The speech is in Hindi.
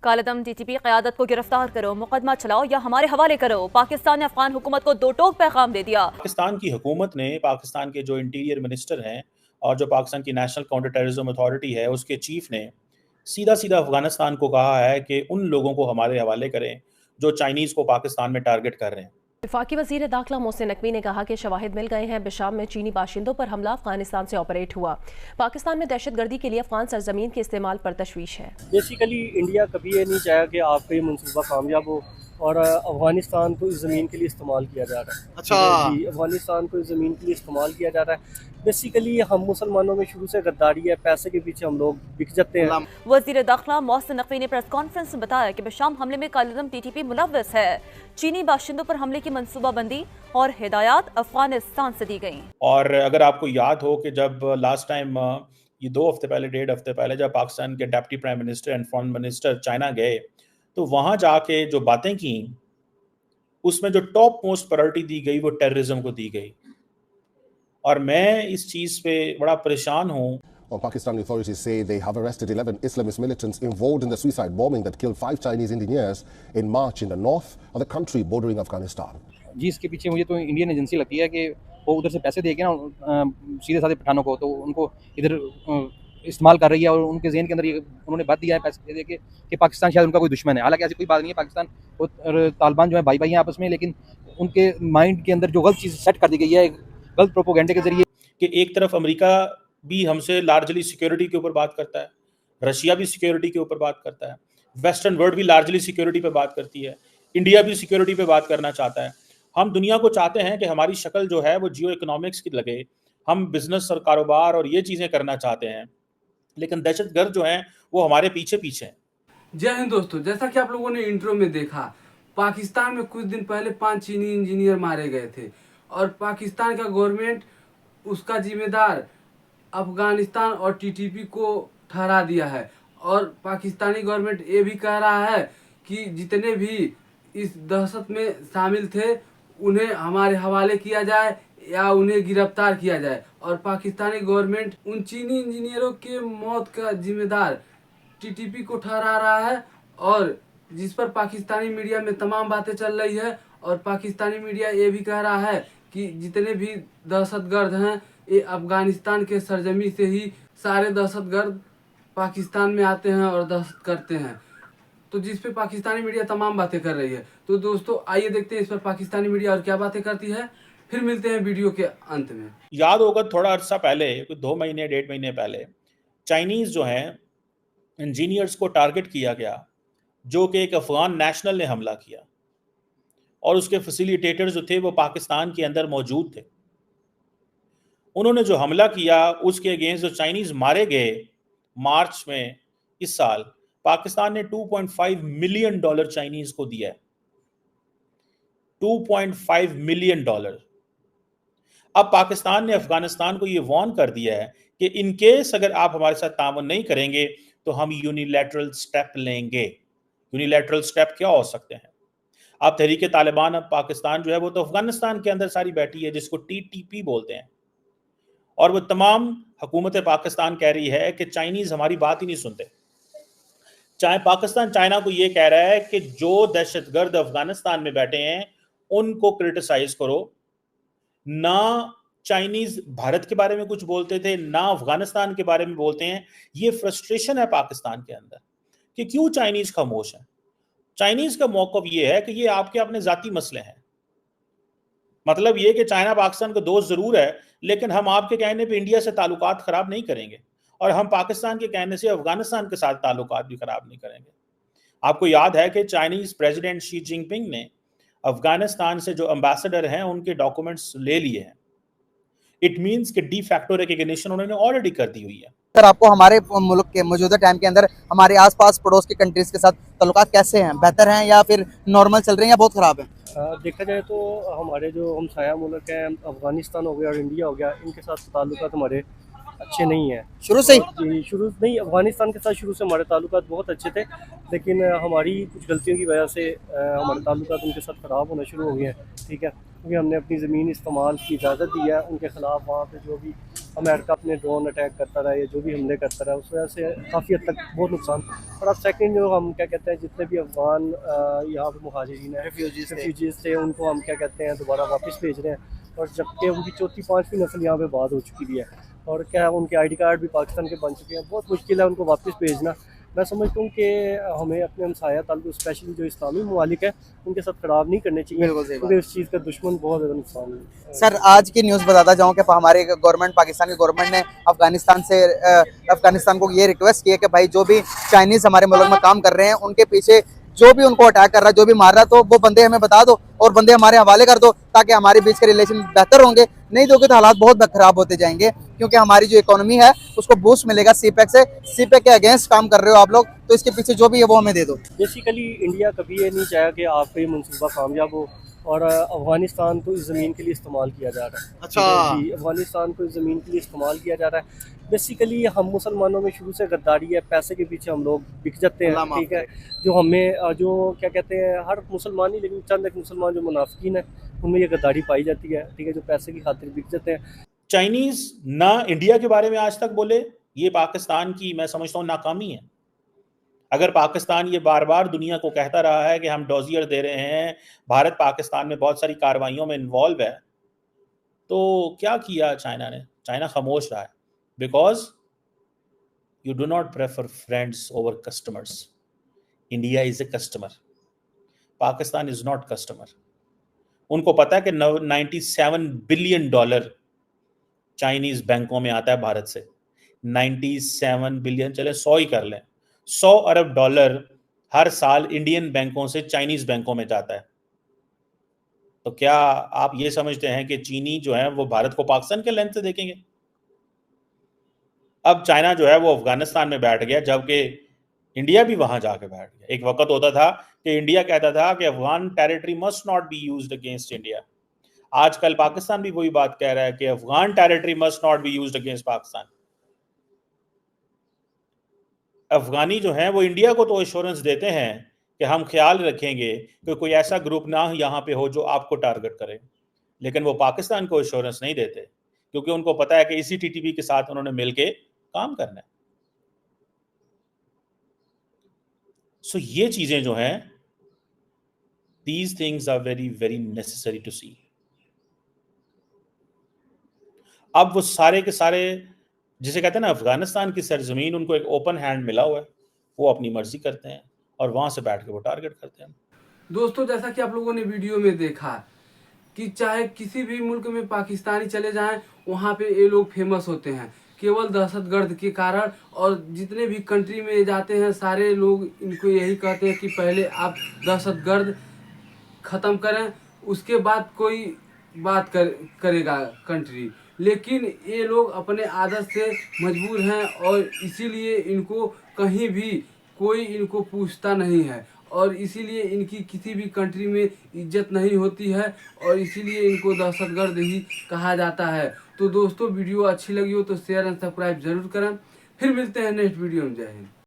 कालेदम टीटीपी क़यादत को गिरफ्तार करो, मुकदमा चलाओ या हमारे हवाले करो। पाकिस्तान ने अफगान हुकूमत को दो टोक पैगाम दे दिया। पाकिस्तान की हुकूमत ने पाकिस्तान के जो इंटीरियर मिनिस्टर हैं और जो पाकिस्तान की नेशनल काउंटर टेररिज्म अथॉरिटी है उसके चीफ ने सीधा सीधा अफगानिस्तान को कहा है कि उन लोगों को हमारे हवाले करें जो चाइनीज़ को पाकिस्तान में टारगेट कर रहे हैं। वफाकी वज़ीर दाखिला मोहसिन नकवी ने कहा कि शवाहिद मिल गए हैं, बिशाम में चीनी बाशिंदों पर हमला अफगानिस्तान से ऑपरेट हुआ। पाकिस्तान में दहशतगर्दी के लिए अफगान सरजमीन के इस्तेमाल पर तशवीश है। बेसिकली इंडिया कभी ये नहीं चाहा कि आपका ये मनसूबा कामयाब हो और अफगानिस्तान को इस ज़मीन के लिए इस्तेमाल किया जा रहा है। अच्छा जी, अफगानिस्तान को इस ज़मीन के लिए इस्तेमाल किया जा रहा है। बेसिकली हम मुसलमानों में शुरू से गद्दारी है, पैसे के पीछे हम लोग बिक जाते हैं। वज़ीर दाखिला मोहसिन नकवी ने प्रेस कॉन्फ्रेंस में बताया कि बिशाम हमले में कालेदम टीटीपी मुलव्वस है। चीनी बाशिंदों पर हमले की मनसूबाबंदी और हिदायत अफगानिस्तान से दी गई। और अगर आपको याद हो कि जब लास्ट टाइम ये 2 हफ्ते पहले 1.5 हफ्ते पहले जब पाकिस्तान के deputy prime minister and foreign minister China गए तो वहाँ जाके जो बातें की उसमें जो टॉप मोस्ट प्रायोरिटी दी गई वो टेररिज्म को दी गई। और मैं इस चीज़ पे बड़ा परेशान हूँ। Well, Pakistani authorities say they have arrested 11 Islamist militants involved in the suicide bombing that killed 5 Chinese engineers in March in the north of the country bordering Afghanistan. जी, इसके पीछे मुझे तो इंडियन एजेंसी लगती है कि वो उधर से पैसे दे के ना सीधे साधे पठानों को तो उनको इधर इस्तेमाल कर रही है और उनके ज़हन के अंदर ये उन्होंने बात दिया है पैसे दे के कि पाकिस्तान शायद उनका कोई दुश्मन है। हालांकि ऐसी कोई बात नहीं है, पाकिस्तान और तालिबान जो है भाई भाई हैं आपस में, लेकिन उनके माइंड के अंदर जो गलत चीज़ सेट कर दी गई है गलत प्रोपोगेंडे के जरिए कि एक तरफ अमेरिका भी हमसे लार्जली सिक्योरिटी के ऊपर बात करता है, रशिया भी सिक्योरिटी के ऊपर बात करता है, वेस्टर्न वर्ल्ड भी लार्जली सिक्योरिटी पे बात करती है, इंडिया भी सिक्योरिटी पे बात करना चाहता है। हम दुनिया को चाहते हैं कि हमारी शक्ल जो है वो जियो इकोनॉमिक्स की लगे, हम बिजनेस और कारोबार और ये चीज़ें करना चाहते हैं, लेकिन दहशतगर्द जो हैं वो हमारे पीछे पीछे हैं। जय हिंद दोस्तों, जैसा कि आप लोगों ने इंट्रो में देखा, पाकिस्तान में कुछ दिन पहले 5 चीनी इंजीनियर मारे गए थे और पाकिस्तान का गवर्नमेंट उसका जिम्मेदार अफगानिस्तान और टीटीपी को ठहरा दिया है। और पाकिस्तानी गवर्नमेंट ये भी कह रहा है कि जितने भी इस दहशत में शामिल थे उन्हें हमारे हवाले किया जाए या उन्हें गिरफ्तार किया जाए। और पाकिस्तानी गवर्नमेंट उन चीनी इंजीनियरों के मौत का जिम्मेदार टीटीपी को ठहरा रहा है और जिस पर पाकिस्तानी मीडिया में तमाम बातें चल रही है। और पाकिस्तानी मीडिया ये भी कह रहा है कि जितने भी दहशतगर्द हैं ये अफगानिस्तान के सरजमी से ही सारे दहशतगर्द पाकिस्तान में आते हैं और दहशत करते हैं, तो जिस पे पाकिस्तानी मीडिया तमाम बातें कर रही है। तो दोस्तों आइए देखते हैं इस पर पाकिस्तानी मीडिया और क्या बातें करती है, फिर मिलते हैं वीडियो के अंत में। याद होगा थोड़ा अर्सा पहले, कुछ 2 महीने 1.5 महीने पहले चाइनीज़ जो हैं इंजीनियर्स को टारगेट किया गया जो कि एक अफगान नेशनल ने हमला किया और उसके फैसिलिटेटर्स जो थे वो पाकिस्तान के अंदर मौजूद थे। उन्होंने जो हमला किया उसके अगेंस्ट जो चाइनीज़ मारे गए मार्च में इस साल, पाकिस्तान ने $2.5 मिलियन चाइनीज़ को दिया है। $2.5 मिलियन। अब पाकिस्तान ने अफगानिस्तान को ये वार्न कर दिया है कि इन केस अगर आप हमारे साथ ताउन नहीं करेंगे तो हम यूनिलैटरल स्टेप लेंगे। यूनिलैटरल स्टेप क्या हो सकते हैं? अब तहरीक तालिबान अब पाकिस्तान जो है वो तो अफगानिस्तान के अंदर सारी बैठी है जिसको टीटीपी बोलते हैं, और वो तमाम हुकूमत पाकिस्तान कह रही है कि चाइनीज़ हमारी बात ही नहीं सुनते। चाहे पाकिस्तान चाइना को ये कह रहा है कि जो दहशतगर्द अफगानिस्तान में बैठे हैं उनको क्रिटिसाइज करो। ना चाइनीज़ भारत के बारे में कुछ बोलते थे, ना अफगानिस्तान के बारे में बोलते हैं। ये फ्रस्ट्रेशन है पाकिस्तान के अंदर कि क्यों चाइनीज़ खामोश है। चाइनीज़ का मौक़िफ़ ये है कि ये आपके अपने ज़ाती मसले हैं। मतलब ये कि चाइना पाकिस्तान का दोस्त ज़रूर है, लेकिन हम आपके कहने पे इंडिया से ताल्लुकात ख़राब नहीं करेंगे और हम पाकिस्तान के कहने से अफगानिस्तान के साथ ताल्लुकात भी ख़राब नहीं करेंगे। आपको याद है कि चाइनीज़ प्रेसिडेंट शी जिनपिंग ने अफगानिस्तान से जो एम्बेसडर हैं उनके डॉक्यूमेंट्स ले लिए हैं। इट मीन्स कि डी फैक्टो रिकॉग्निशन उन्होंने ऑलरेडी कर दी हुई है। सर, आपको हमारे मुल्क के मौजूदा टाइम के अंदर हमारे आसपास पड़ोस की कंट्रीज़ के साथ ताल्लुकात कैसे हैं? बेहतर हैं या फिर नॉर्मल चल रहे हैं या बहुत ख़राब हैं? देखा जाए तो हमारे जो हमसाया मुल्क हैं, अफगानिस्तान हो गया और इंडिया हो गया, इनके साथ ताल्लुकात हमारे अच्छे नहीं हैं शुरू से ही। शुरू नहीं, अफगानिस्तान के साथ शुरू से हमारे ताल्लुकात बहुत अच्छे थे, लेकिन हमारी कुछ गलतियों की वजह से हमारे ताल्लुकात उनके साथ ख़राब होना शुरू हो गए हैं। ठीक है, क्योंकि हमने अपनी ज़मीन इस्तेमाल की इजाज़त दी है, उनके ख़िलाफ़ वहाँ पे जो भी अमेरिका अपने ड्रोन अटैक करता रहा या जो भी हमले करता रहा, उस वजह से काफ़ी हद तक बहुत नुकसान। और अब सेकंड जो हम क्या कहते हैं, जितने भी अफगान यहाँ पे मुहाजिरीन हैं, रेफ्यूजीज़ थे, उनको हम क्या कहते हैं दोबारा वापस भेज रहे हैं। और जबकि उनकी चौथी पाँचवीं नस्ल यहाँ पे बाद हो चुकी भी है, और क्या उनके ID कार्ड भी पाकिस्तान के बन चुके हैं। बहुत मुश्किल है उनको वापस भेजना। मैं समझता हूँ कि हमें अपने हमसाया ताल्लुक, स्पेशली जो इस्लामी ममालिक है, उनके साथ खराब नहीं करने चाहिए, क्योंकि इस चीज़ का दुश्मन बहुत ज़्यादा नुकसान है। सर, आज की न्यूज़ बताता जाऊँ कि हमारे गवर्नमेंट, पाकिस्तान की गवर्नमेंट ने अफगानिस्तान को ये रिक्वेस्ट की है कि भाई जो भी चाइनीज़ हमारे मुल्क में काम कर रहे हैं, उनके पीछे जो भी उनको अटैक कर रहा है, जो भी मार रहा है, तो वो बंदे हमें बता दो और बंदे हमारे हवाले कर दो, ताकि हमारे बीच के रिलेशन बेहतर होंगे। नहीं दोगे तो हालात बहुत खराब होते जाएंगे, क्योंकि हमारी जो इकोनॉमी है उसको बूस्ट मिलेगा सीपेक से। सीपेक के अगेंस्ट काम कर रहे हो आप लोग, तो इसके पीछे जो भी है वो हमें दे दो। बेसिकली इंडिया कभी ये नहीं चाहेगा कि आपका ये मनसूबा कामयाब हो, और अफगानिस्तान को इस ज़मीन के लिए इस्तेमाल किया जा रहा है। अच्छा जी, अफगानिस्तान को इस ज़मीन के लिए इस्तेमाल किया जा रहा है। बेसिकली हम मुसलमानों में शुरू से गद्दारी है, पैसे के पीछे हम लोग बिक जाते हैं, ठीक है। जो हमें जो क्या कहते हैं, हर मुसलमान ही, लेकिन चंद एक मुसलमान जो मुनाफिकीन है, उनमें ये गद्दारी पाई जाती है, ठीक है, जो पैसे की खातिर बिक जाते हैं। चाइनीज ना इंडिया के बारे में आज तक बोले, ये पाकिस्तान की मैं समझता हूँ नाकामी है। अगर पाकिस्तान ये बार बार दुनिया को कहता रहा है कि हम डॉजियर दे रहे हैं, भारत पाकिस्तान में बहुत सारी कार्रवाइयों में इन्वॉल्व है, तो क्या किया चाइना ने? चाइना खामोश रहा है, because you do not prefer friends over customers. India is a customer, Pakistan is not customer. उनको पता है कि $97 बिलियन चाइनीज बैंकों में आता है भारत से। 97 बिलियन, चले 100 ही कर लें, $100 अरब हर साल इंडियन बैंकों से चाइनीज बैंकों में जाता है। तो क्या आप ये समझते हैं कि चीनी जो है वो भारत को पाकिस्तान के लेंस से देखेंगे? अब चाइना जो है वो अफगानिस्तान में बैठ गया, जबकि इंडिया भी वहां जाके बैठ गया। एक वक्त होता था कि इंडिया कहता था कि Afghan territory must not be used against India. आजकल पाकिस्तान भी वही बात कह रहा है कि Afghan territory must not be used against Pakistan. अफगानी जो है वो इंडिया को तो एश्योरेंस देते हैं कि हम ख्याल रखेंगे कि कोई ऐसा ग्रुप ना यहाँ पे हो जो आपको टारगेट करे, लेकिन वो पाकिस्तान को एश्योरेंस नहीं देते, क्योंकि उनको पता है कि इसी टीटीपी के साथ उन्होंने मिलके काम करना है। सो ये चीजें जो हैं, these things are very very necessary to see। अब वो सारे के सारे, जिसे कहते हैं ना अफगानिस्तान की सरजमीन, उनको एक ओपन हैंड मिला हुआ है, वो अपनी मर्जी करते हैं और वहां से बैठ के वो टारगेट करते हैं। दोस्तों, जैसा कि आप लोगों ने वीडियो में देखा कि चाहे किसी भी मुल्क में पाकिस्तानी चले जाएं, वहाँ पे ये लोग फेमस होते हैं केवल दहशतगर्द के कारण। और जितने भी कंट्री में जाते हैं सारे लोग इनको यही कहते हैं कि पहले आप दहशतगर्द ख़त्म करें, उसके बाद कोई बात करेगा कंट्री। लेकिन ये लोग अपने आदत से मजबूर हैं, और इसीलिए इनको कहीं भी कोई इनको पूछता नहीं है, और इसीलिए इनकी किसी भी कंट्री में इज्जत नहीं होती है, और इसीलिए इनको दहशतगर्द ही कहा जाता है। तो दोस्तों, वीडियो अच्छी लगी हो तो शेयर एंड सब्सक्राइब जरूर करें। फिर मिलते हैं नेक्स्ट वीडियो में। जय हिंद।